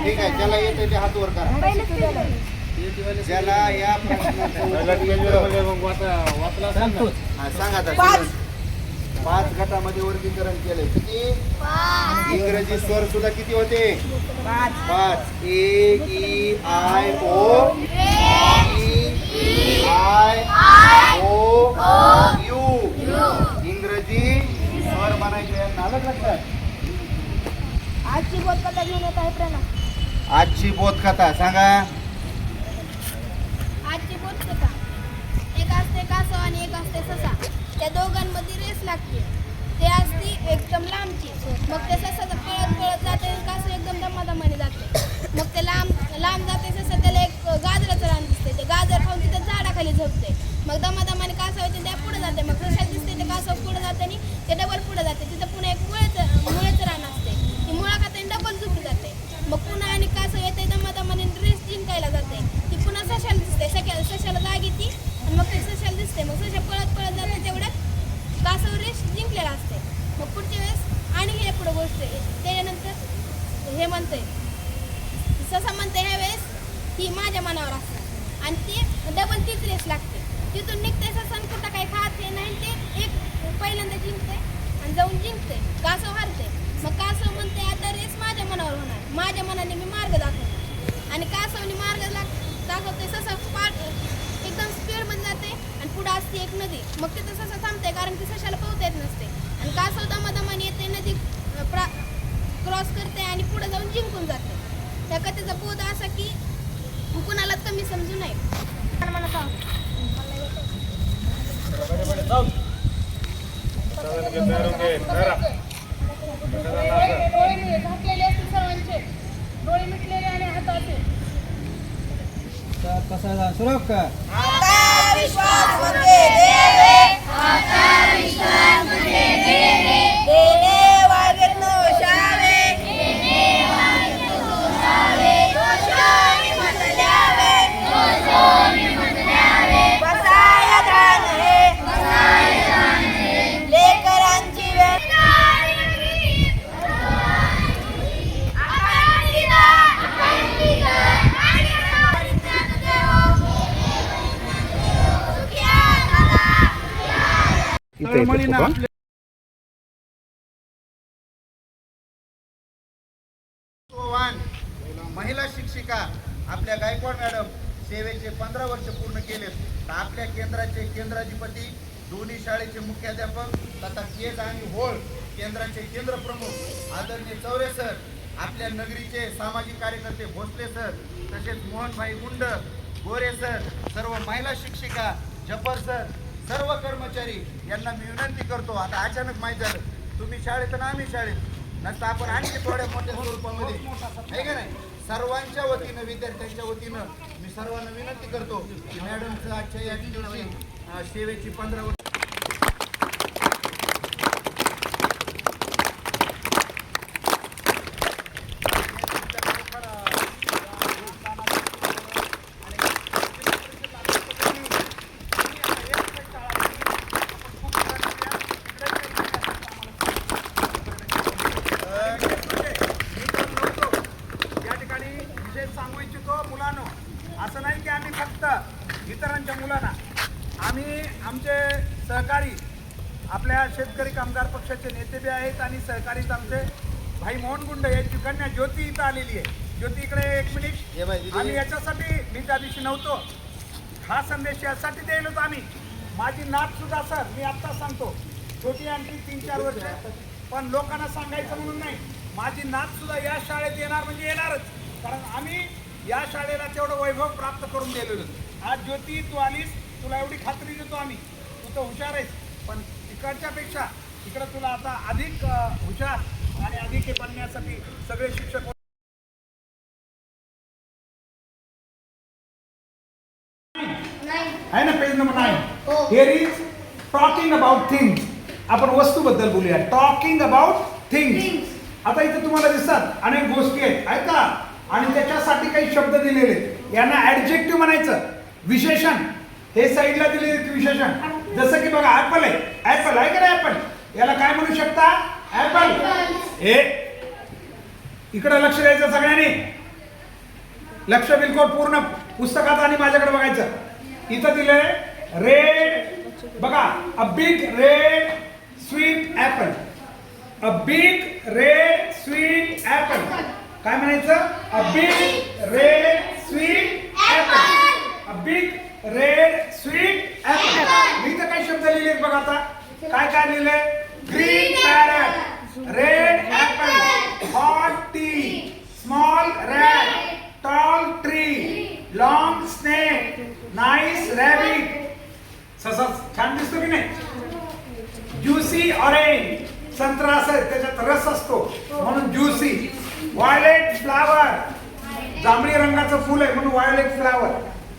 ठीक आहे, ज्याला येते ते हात वर करा. ज्याला या सांगा आता. 5 गटामध्ये वर्गीकरण केलंय. किती? इंग्रजी स्वर सुद्धा किती होते? 5. A E I O, E I O U. इंग्रजी स्वर बनायचे. नालक लक्षात. आजची बोधकथा घेऊन येत आहे प्रणव. आजची बोधकथा सांगा. आजची बोधकथा. एक असते कासव आणि एक असते ससा. त्या दोघांमध्ये रेस लागते. ते असती एकदम लांबची. मग ते ससा पळत पळत जाते, कासव एकदम दमादमाने जाते. मग ते लांब जाते ससा, त्याला एक गाजराचं रान दिसते. ते गाजर खाऊन तिथं झाडाखाली झोपते. मग दमादमाने कासव येते, त्या पुढे जाते. मग ससा दिसते, ते कासव पुढे जाते आणि ते डबल पुढे जाते. तिथं पुन्हा एक मुळेचं रान असते. ती मुळा खाते आणि डबल झोपी जाते. मग पुन्हा आणि कासव येते, दमादमाने रेस जिंकायला जाते. ती पुन्हा सशाला दिसते. सशाला जाग येते आणि मग ते सशाला दिसते. मग सशा पळत पळत जाते, तेवढ्यात कासव रेस जिंकलेला असते. मग पुढच्या वेळेस आणि हे पुढे गोष्ट आहे. त्याच्यानंतर हे म्हणते, ससा म्हणते ह्या वेळेस ही माझ्या मनावर असते आणि ती डबल तीच रेस लागते. तिथून निघते ससा आणि कुठं काही खात नाही. ते एक पहिल्यांदा जिंकते आणि जाऊन जिंकते. कासव हारते. मग कासव म्हणते आता रेस माझ्या मनावर होणार, माझ्या मनाने मी मार्ग दाखवतो. आणि कासवने मार्ग दाखवते. ससा एकदम स्पीडमध्ये जाते आणि पुढे असते एक नदी. मग तिथं ससा थांबते, कारण की सशाला पोहता येत नसते. आणि कासव दमादमाने येते, नदी क्रॉस करते आणि पुढे जाऊन जिंकून जाते. त्या कथेचा बोध असा की कुणाला कमी समजू नये. मला घातलेले असते सर्वांचे, डोळे मिटलेले आणि हाताचे. कसा सुरव का? विश्वास मध्ये देवे, विश्वास मध्ये देवे, देणे वागत नवशावे, देणे वागत नवशावे, दोषाने मत द्यावे, दोषाने मत द्यावे, बसाया धान हे, बसाया धान हे, लेकरांची वेळ महिला शिक्षिका आपल्या गायकवाड मॅडम सेवेचे 15 वर्ष पूर्ण केलेत. तर आपल्या केंद्राचे केंद्राधिपती, दोन्ही शाळेचे मुख्याध्यापक तथा केज आणि होळ केंद्राचे केंद्र प्रमुख आदरणीय चौरे सर, आपल्या नगरीचे सामाजिक कार्यकर्ते भोसले सर, तसेच मोहनभाई गुंड, गोरे सर, सर्व महिला शिक्षिका, जपर सर, सर्व कर्मचारी यांना मी विनंती करतो. आता अचानक माहीत झालं तुम्ही शाळेत आणि आम्ही शाळेत नसता, आपण आणखी थोड्या मोठ्या स्वरूपामध्ये आहे का नाही. सर्वांच्या वतीनं, विद्यार्थ्यांच्या वतीनं मी सर्वांना विनंती करतो की मॅडमचं आजच्या या दिवशी सेवेची 15 वर्ष असं नाही की आम्ही फक्त इतरांच्या मुलांना, आम्ही आमचे सहकारी आपल्या शेतकरी कामगार पक्षाचे नेते बी आहेत आणि सहकारीत आमचे भाई मोहन गुंड यांची कन्या ज्योती इथं आलेली आहे. ज्योती इकडे एक मिनिट. आम्ही याच्यासाठी, मी त्या दिवशी नव्हतो, हा संदेश यासाठी द्यायला होतो आम्ही. माझी नात सुद्धा सर, मी आत्ता सांगतो, छोटी आणखी 3-4 वर्ष, पण लोकांना सांगायचं म्हणून नाही, माझी नात सुद्धा या शाळेत येणार म्हणजे येणारच. कारण आम्ही या शाळेला तेवढं वैभव प्राप्त करून दिलेलं. आज ज्योती तू आलीस, तुला एवढी खात्री देतो आम्ही, तू तर हुशार आहेस, पण इकडच्या पेक्षा इकडं तुला आता अधिक हुशार आणि अधिक हे बनण्यासाठी सगळे शिक्षक आहे ना. Page number 9. Here is talking about things. आपण वस्तूबद्दल बोलूया. Talking about things. आता इथे तुम्हाला दिसतात अनेक गोष्टी आहेत का, आणि त्याच्यासाठी काही शब्द दिलेले, यांना ऍडजेक्टिव्ह म्हणायचं, विशेषण. हे साईडला दिलेले विशेषण, जसं की बघा ऍपल आहे, ऍपल आहे का नाही, ऍपल याला काय म्हणू शकता, ऍपल. हे इकडे लक्ष द्यायचं सगळ्यांनी. लक्ष बिलकुल पूर्ण पुस्तकात आणि माझ्याकडे बघायचं. इथं दिलंय रेड, बघा, a big red sweet apple. A big red sweet apple. काय म्हणायचं? A big red sweet apple. A big red sweet apple. मी इथं काही शब्द लिहिलेत बघा. आता काय काय लिहिलंय? Green parrot, red apple, hot tea, small rat, tall tree, long snake, nice rabbit. ससा छान दिसतो की नाही? ज्युसी ऑरेंज, संत्रा असं त्याच्यात रस असतो म्हणून ज्युसी. व्हायलेट फ्लावर, जांभळी रंगाचं फुल आहे म्हणून violet flower.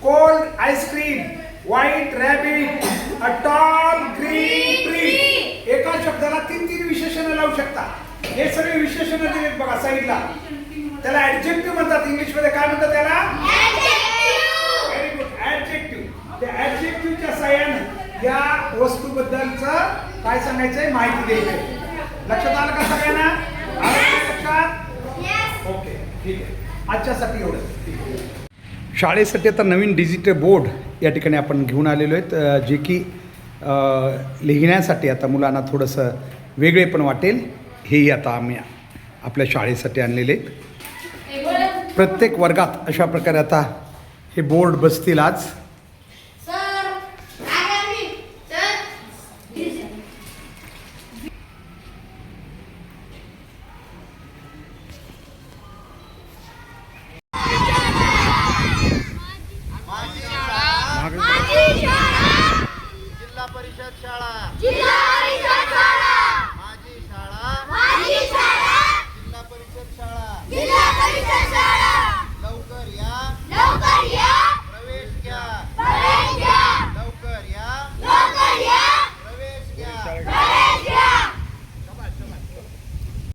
Cold ice cream, white rabbit, a tall green tree. एका शब्दाला 3 विशेषणं लावू शकता. हे सगळे विशेषणं दिलेत बघा साईडला. त्याला ऍडजेक्टिव्ह म्हणतात. इंग्लिश मध्ये काय म्हणतात त्याला? Very good, adjective. त्या ऍडजेक्टिव्हच्या साह्याने या वस्तूबद्दलचं काय सांगायचंय, माहिती द्यायची. लक्षात आलं का सगळ्यांना? आलं लक्षात? ओके, ठीक आहे. आजच्यासाठी एवढं. शाळेसाठी आता नवीन डिजिटल बोर्ड या ठिकाणी आपण घेऊन आलेलो आहेत, जे की लिहिण्यासाठी आता मुलांना थोडंसं वेगळेपण वाटेल. हेही आता आम्ही आपल्या शाळेसाठी आणलेले आहेत. प्रत्येक वर्गात अशा प्रकारे आता हे बोर्ड बसतील आज.